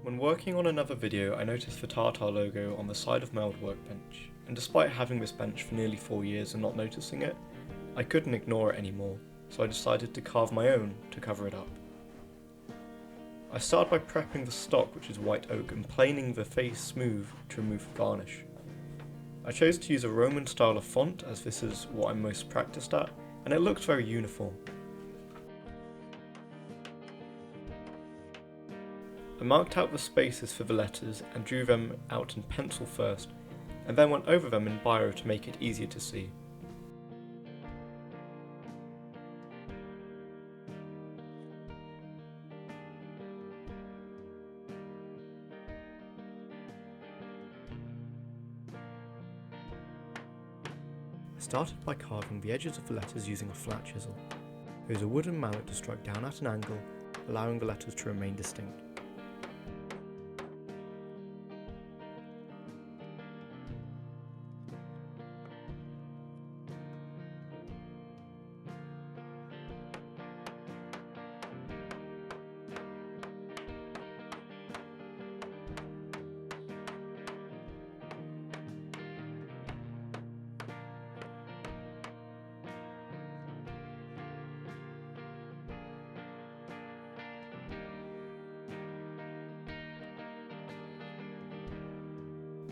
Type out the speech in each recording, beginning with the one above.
When working on another video, I noticed the Tata logo on the side of my old workbench, and despite having this bench for nearly 4 years and not noticing it, I couldn't ignore it anymore, so I decided to carve my own to cover it up. I started by prepping the stock, which is white oak, and planing the face smooth to remove the varnish. I chose to use a Roman style of font as this is what I'm most practiced at, and it looks very uniform. I marked out the spaces for the letters and drew them out in pencil first, and then went over them in biro to make it easier to see. I started by carving the edges of the letters using a flat chisel. I used a wooden mallet to strike down at an angle, allowing the letters to remain distinct.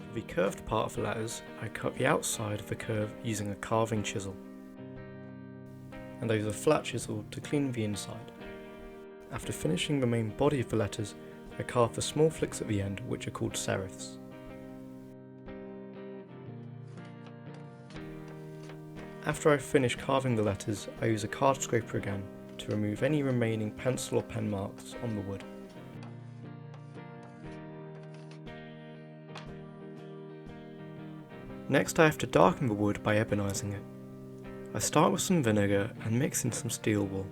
For the curved part of the letters, I cut the outside of the curve using a carving chisel, and I use a flat chisel to clean the inside. After finishing the main body of the letters, I carve the small flicks at the end, which are called serifs. After I finish carving the letters, I use a card scraper again to remove any remaining pencil or pen marks on the wood. Next I have to darken the wood by ebonizing it. I start with some vinegar and mix in some steel wool.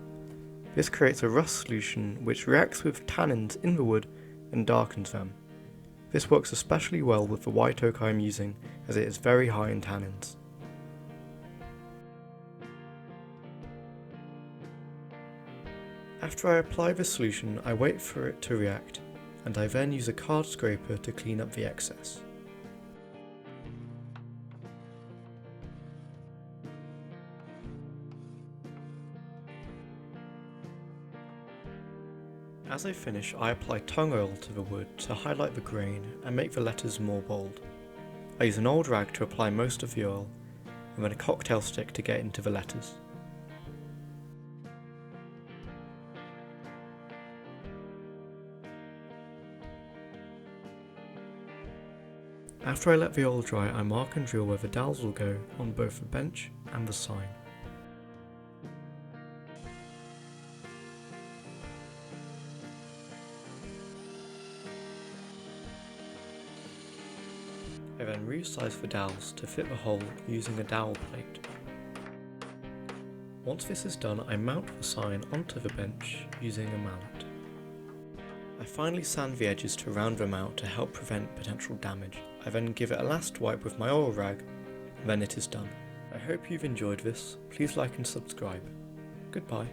This creates a rust solution which reacts with tannins in the wood and darkens them. This works especially well with the white oak I am using as it is very high in tannins. After I apply this solution, I wait for it to react, and I then use a card scraper to clean up the excess. As I finish, I apply tung oil to the wood to highlight the grain and make the letters more bold. I use an old rag to apply most of the oil, and then a cocktail stick to get into the letters. After I let the oil dry, I mark and drill where the dowels will go on both the bench and the sign. I then resize the dowels to fit the hole using a dowel plate. Once this is done, I mount the sign onto the bench using a mallet. I finally sand the edges to round them out to help prevent potential damage. I then give it a last wipe with my oil rag, and then it is done. I hope you've enjoyed this. Please like and subscribe. Goodbye.